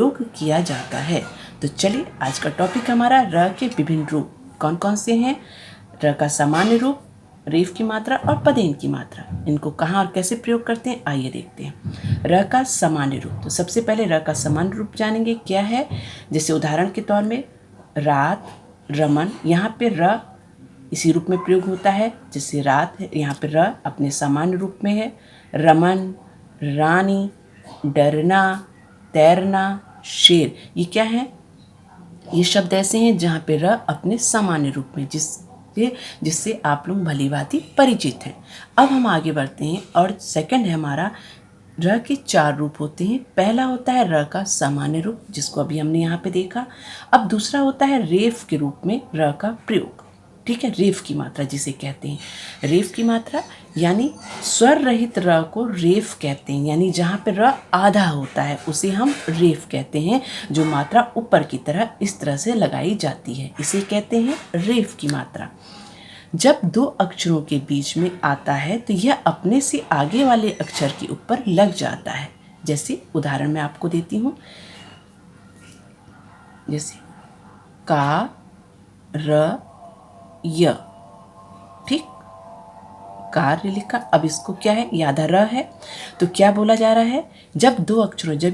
प्रयोग किया जाता है। तो चलिए आज का टॉपिक हमारा र के विभिन्न रूप कौन कौन से हैं। र का सामान्य रूप, रेफ की मात्रा और पदेन की मात्रा, इनको कहाँ और कैसे प्रयोग करते हैं आइए देखते हैं। र का सामान्य रूप, तो सबसे पहले र का सामान्य रूप जानेंगे क्या है। जैसे उदाहरण के तौर में रात, रमन, यहाँ पे र इसी रूप में प्रयोग होता है। जैसे रात है, यहाँ पे र अपने सामान्य रूप में है। रमन, रानी, डरना, तैरना, शेर, ये क्या है, ये शब्द ऐसे हैं जहाँ पे र अपने सामान्य रूप में, जिससे आप लोग भली भांति परिचित हैं। अब हम आगे बढ़ते हैं और सेकंड है हमारा र के 4 रूप होते हैं। पहला होता है र का सामान्य रूप, जिसको अभी हमने यहाँ पे देखा। अब दूसरा होता है रेफ के रूप में र का प्रयोग, ठीक है, रेफ की मात्रा जिसे कहते हैं। रेफ की मात्रा यानी स्वर रहित र को रेफ कहते हैं, यानी जहाँ पे र आधा होता है उसे हम रेफ कहते हैं। जो मात्रा ऊपर की तरह इस तरह से लगाई जाती है इसे कहते हैं रेफ की मात्रा। जब 2 अक्षरों के बीच में आता है तो यह अपने से आगे वाले अक्षर के ऊपर लग जाता है। जैसे उदाहरण मैं आपको देती हूँ, जैसे का, र, य, ठीक, कार्य लिखा। अब इसको क्या है, ये आधा र है, तो क्या बोला जा रहा है, जब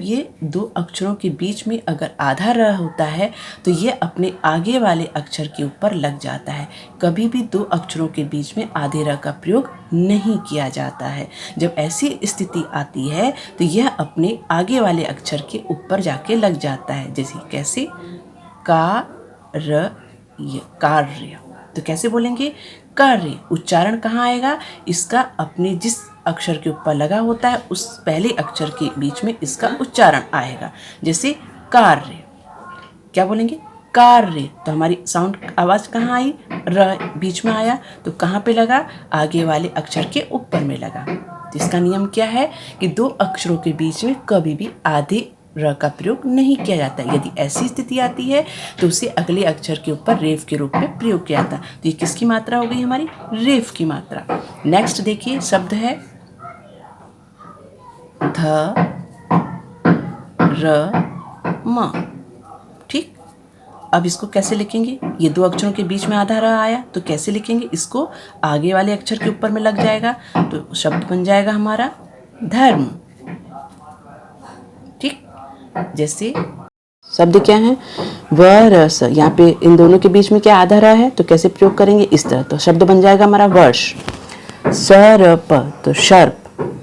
ये 2 अक्षरों के बीच में अगर आधा र होता है तो ये अपने आगे वाले अक्षर के ऊपर लग जाता है। कभी भी 2 अक्षरों के बीच में आधे र का प्रयोग नहीं किया जाता है। जब ऐसी स्थिति आती है तो यह अपने आगे वाले अक्षर के ऊपर जाके लग जाता है। जैसे कैसे, कार्य, तो कैसे बोलेंगे, कार्य। उच्चारण कहाँ आएगा, इसका अपने जिस अक्षर के ऊपर लगा होता है उस पहले अक्षर के बीच में इसका उच्चारण आएगा। जैसे कार्य, क्या बोलेंगे, कार्य, तो हमारी साउंड आवाज़ कहाँ आई, र बीच में आया, तो कहाँ पे लगा, आगे वाले अक्षर के ऊपर में लगा। तो इसका नियम क्या है कि 2 अक्षरों के बीच में कभी भी आधे र का प्रयोग नहीं किया जाता। यदि ऐसी स्थिति आती है तो उसे अगले अक्षर के ऊपर रेफ के रूप में प्रयोग किया जाता। तो ये किसकी मात्रा हो गई, हमारी रेफ की मात्रा। नेक्स्ट देखिए शब्द है ध, र, म, ठीक। अब इसको कैसे लिखेंगे, ये 2 अक्षरों के बीच में आधा र आया तो कैसे लिखेंगे, इसको आगे वाले अक्षर के ऊपर में लग जाएगा तो शब्द बन जाएगा हमारा धर्म, ठीक। जैसे शब्द क्या है, व, र, स, यहाँ पे इन दोनों के बीच में क्या आधा र है तो कैसे प्रयोग करेंगे, इस तरह, तो शब्द बन जाएगा हमारा वर्ष। स, र, प, तो सर्प,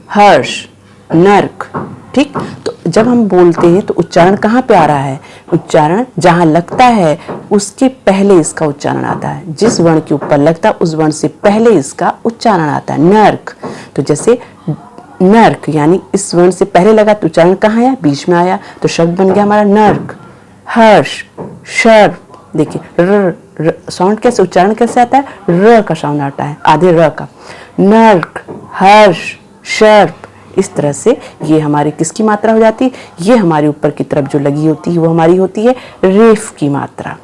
हर्ष, नर्क, ठीक। तो जब हम बोलते हैं तो उच्चारण कहाँ पे आ रहा है, उच्चारण जहाँ लगता है उसके पहले इसका उच्चारण आता है। जिस वर्ण के ऊपर लगता है उस वर्ण से पहले इसका उच्चारण आता है। नर्क, तो जैसे नर्क यानी इस वर्ण से पहले लगा तो उच्चारण कहाँ आया, बीच में आया, तो शब्द बन गया हमारा नर्क। हर्ष, शर्प, देखिए र साउंड कैसे, उच्चारण कैसे आता है, र का साउंड आता है आधे र का। नर्क, हर्ष, शर्प, इस तरह से ये हमारी किसकी मात्रा हो जाती है, ये हमारी ऊपर की तरफ जो लगी होती है वो हमारी होती है रेफ की मात्रा,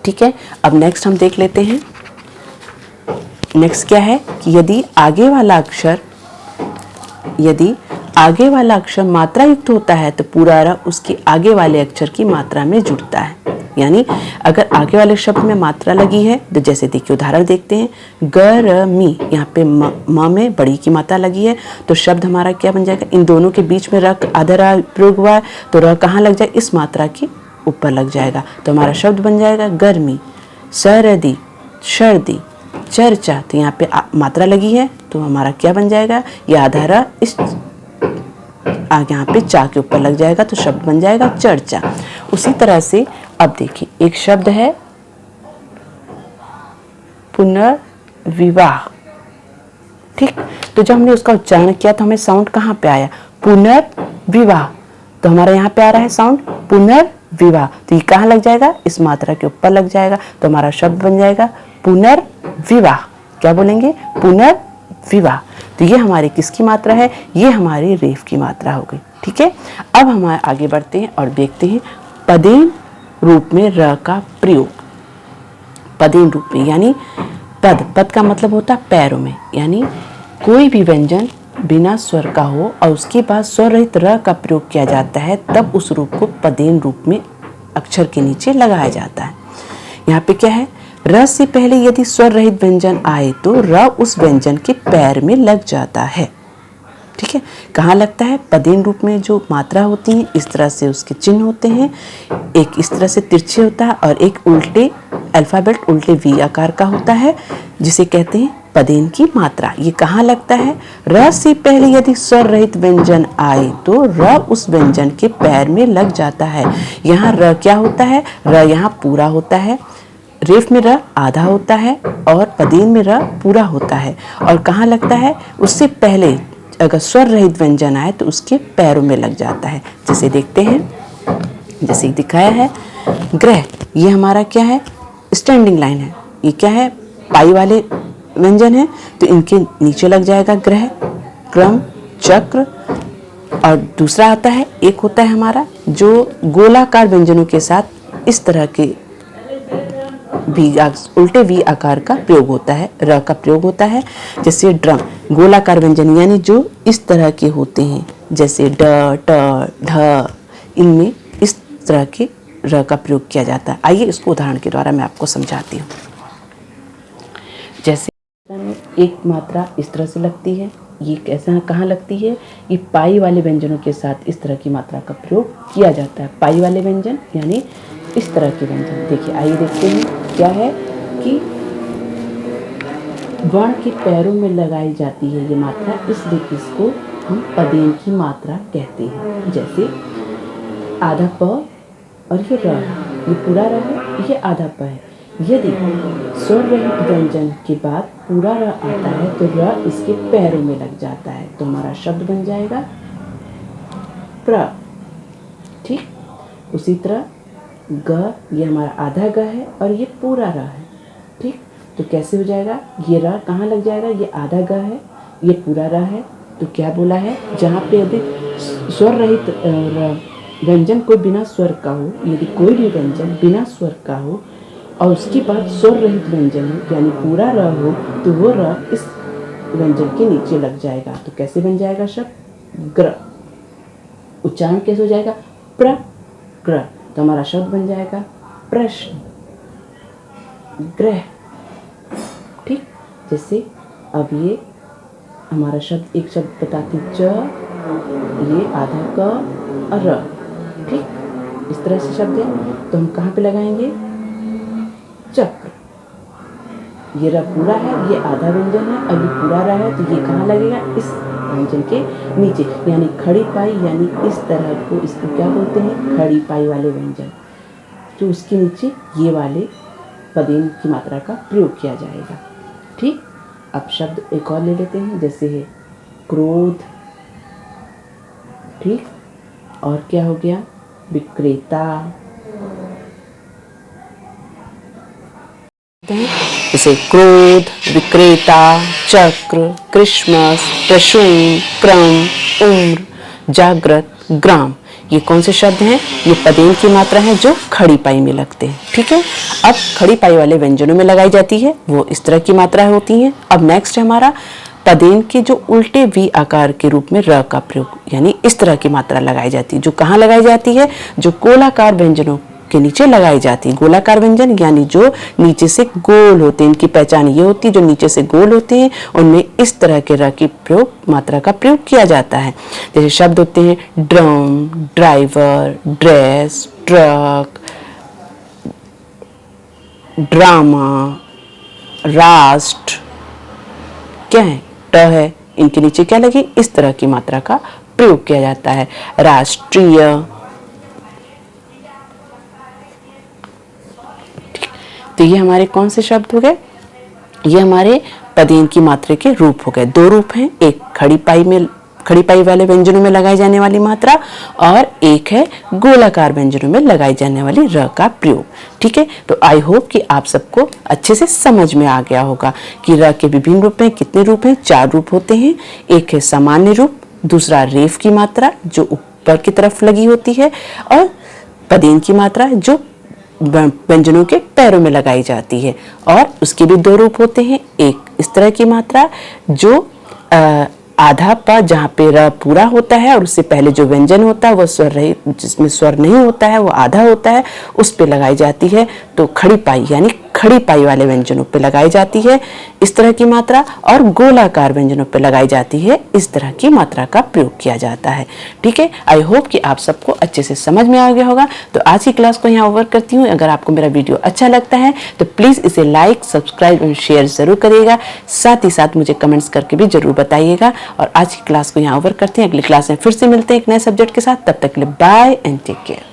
ठीक है। अब नेक्स्ट हम देख लेते हैं। नेक्स्ट क्या है कि यदि आगे वाला अक्षर मात्रा युक्त होता है तो पूरा र उसके आगे वाले अक्षर की मात्रा में जुड़ता है। यानी अगर आगे वाले शब्द में मात्रा लगी है तो जैसे देखिए उदाहरण देखते हैं, गर्मी, यहाँ पे म में बड़ी की मात्रा लगी है तो शब्द हमारा क्या बन जाएगा, इन दोनों के बीच में र आधा र प्रयोग हुआ है तो र कहाँ लग जाएगा, इस मात्रा के ऊपर लग जाएगा तो हमारा शब्द बन जाएगा गर्मी। सर्दी, सर्दी, चर्चा, तो यहाँ पे मात्रा लगी है तो हमारा क्या बन जाएगा, ये आधा र इस आगे यहाँ पे चा के ऊपर लग जाएगा तो शब्द बन जाएगा चर्चा। उसी तरह से अब देखिए एक शब्द है पुनर्विवाह, ठीक। तो जब हमने उसका उच्चारण किया तो हमें साउंड कहाँ पे आया, पुनर्विवाह, तो हमारा यहाँ पे आ रहा है साउंड पुनर्विवाह, तो ये कहाँ लग जाएगा, इस मात्रा के ऊपर लग जाएगा तो हमारा शब्द बन जाएगा पुनर्विवाह। क्या बोलेंगे, पुनर्विवाह। तो ये हमारी किसकी मात्रा है, ये हमारी रेफ की मात्रा हो गई, ठीक है। अब हम आगे बढ़ते हैं और देखते हैं पदेन रूप में र का प्रयोग। पदेन रूप में यानी पद का मतलब होता है पैरों में, यानी कोई भी व्यंजन बिना स्वर का हो और उसके बाद स्वर रहित र का प्रयोग किया जाता है, तब उस रूप को पदेन रूप में अक्षर के नीचे लगाया जाता है। यहाँ पे क्या है, र से पहले यदि स्वर रहित व्यंजन आए तो र उस व्यंजन के पैर में लग जाता है। ठीक है, कहाँ लगता है, पदेन रूप में जो मात्रा होती है इस तरह से उसके चिन्ह होते हैं, एक इस तरह से तिरछे होता है और एक उल्टे अल्फ़ाबेट उल्टे वी आकार का होता है, जिसे कहते हैं पदेन की मात्रा। ये कहाँ लगता है, र से पहले यदि स्वर रहित व्यंजन आए तो र उस व्यंजन के पैर में लग जाता है। यहाँ र क्या होता है, र यहाँ पूरा होता है, रेफ में र आधा होता है और पदेन में र पूरा होता है। और कहाँ लगता है, उससे पहले अगर स्वर रहित व्यंजन आए तो उसके पैरों में लग जाता है। जैसे देखते हैं, जैसे दिखाया है, ग्रह, ये हमारा क्या है, स्टैंडिंग लाइन है। ये क्या है, पाई वाले व्यंजन है तो इनके नीचे लग जाएगा ग्रह, क्रम, चक्र। और दूसरा आता है, एक होता है हमारा जो गोलाकार व्यंजनों के साथ इस तरह के उल्टे वी आकार का प्रयोग होता है, र का प्रयोग होता है। जैसे ड्रम, गोलाकार व्यंजन यानी जो इस तरह के होते हैं, जैसे ड, ट, ढ, इनमें इस तरह के र का प्रयोग किया जाता है। आइए इसको उदाहरण के द्वारा मैं आपको समझाती हूँ। जैसे एक मात्रा इस तरह से लगती है, ये कैसा कहाँ लगती है, ये पाई वाले व्यंजनों के साथ इस तरह की मात्रा का प्रयोग किया जाता है। पाई वाले व्यंजन यानी इस तरह के व्यंजन। देखिए, आइए देखते हैं क्या है कि वर्ण के पैरों में लगाई जाती है ये मात्रा, इसलिए इसको हम पदेन की मात्रा कहते हैं। जैसे आधा प और ये र, ये पूरा र है, ये आधा प है। यदि स्वर रहित व्यंजन के बाद पूरा र आता है तो र इसके पैरों में लग जाता है, तो हमारा शब्द बन जाएगा प्र। ठीक, उसी तरह ग, ये हमारा आधा ग है और ये पूरा र है। ठीक, तो कैसे हो जाएगा, ये र कहाँ लग जाएगा, ये आधा ग है, ये पूरा र है। तो क्या बोला है, जहाँ पे यदि स्वर रहित व्यंजन कोई बिना स्वर का हो, यदि कोई भी व्यंजन बिना स्वर का हो और उसके बाद स्वर रहित व्यंजन हो यानी पूरा र हो, तो वो र इस व्यंजन के नीचे लग जाएगा। तो कैसे बन जाएगा शब्द ग्र। उच्चारण कैसे हो जाएगा, प्र ग्र। तो हमारा शब्द बन जाएगा प्रश्न ग्रह। ठीक, जैसे अब ये हमारा शब्द, एक शब्द बताते हैं च, ये आधा क और र। ठीक, इस तरह से शब्द है, तो हम कहाँ पे लगाएंगे, चक्र। ये र पूरा है, ये आधा व्यंजन है और ये पूरा र है, तो ये कहाँ लगेगा, इस व्यंजन के नीचे, यानी खड़ी पाई, यानी इस तरह को, इसको क्या बोलते हैं, खड़ी पाई वाले व्यंजन। तो उसके नीचे ये वाले पदेन की मात्रा का प्रयोग किया जाएगा। ठीक, अब शब्द एक और ले लेते हैं, जैसे है क्रोध। ठीक, और क्या हो गया, विक्रेता। जैसे क्रोध, विक्रेता, चक्र, क्रिसमस, प्रसून, क्रम, उम्र, जागृत, ग्राम। ये कौन से शब्द हैं, ये पदेन की मात्रा है जो खड़ी पाई में लगते हैं। ठीक है, अब खड़ी पाई वाले व्यंजनों में लगाई जाती है वो इस तरह की मात्रा होती हैं। अब नेक्स्ट है हमारा पदेन के जो उल्टे वी आकार के रूप में र का प्रयोग, यानी इस तरह की मात्रा लगाई जाती है। जो कहाँ लगाई जाती है, जो गोलाकार व्यंजनों के नीचे लगाई जाती है। गोलाकार व्यंजन यानी जो नीचे से गोल होते हैं, इनकी पहचान ये होती है, जो नीचे से गोल होते हैं उनमें इस तरह के र की प्रयोग मात्रा का प्रयोग किया जाता है। जैसे शब्द होते हैं drum, driver, dress, truck, drama, राष्ट्र, क्या है, ट है, इनके नीचे क्या लगी, इस तरह की मात्रा का प्रयोग किया जाता है। राष्ट्रीय। तो ये हमारे कौन से शब्द हो गए, ये हमारे पदेन की मात्रा के रूप हो गए। दो रूप हैं, एक खड़ी पाई वाले व्यंजनों में लगाई जाने वाली मात्रा और एक है गोलाकार व्यंजनों में लगाई जाने वाली र का प्रयोग। ठीक है, तो आई होप कि आप सबको अच्छे से समझ में आ गया होगा कि र के विभिन्न रूप हैं। कितने रूप हैं, 4 रूप होते हैं। एक है सामान्य रूप, दूसरा रेफ की मात्रा जो ऊपर की तरफ लगी होती है, और पदेन की मात्रा जो व्यंजनों के पैरों में लगाई जाती है। और उसके भी 2 रूप होते हैं, एक इस तरह की मात्रा जो आधा प जहाँ पे र पूरा होता है और उससे पहले जो व्यंजन होता है वो स्वर रहित, जिसमें स्वर नहीं होता है वो आधा होता है, उस पे लगाई जाती है। तो खड़ी पाई यानी खड़ी पाई वाले व्यंजनों पे लगाई जाती है इस तरह की मात्रा, और गोलाकार व्यंजनों पे लगाई जाती है इस तरह की मात्रा का प्रयोग किया जाता है। ठीक है, आई होप कि आप सबको अच्छे से समझ में आ गया होगा। तो आज की क्लास को यहाँ ओवर करती हूँ। अगर आपको मेरा वीडियो अच्छा लगता है तो प्लीज़ इसे लाइक, सब्सक्राइब और शेयर ज़रूर करिएगा। साथ ही साथ मुझे कमेंट्स करके भी ज़रूर बताइएगा। और आज की क्लास को यहाँ ओवर करते हैं। अगली क्लास में फिर से मिलते हैं एक नए सब्जेक्ट के साथ। तब तक के लिए बाय एंड टेक केयर।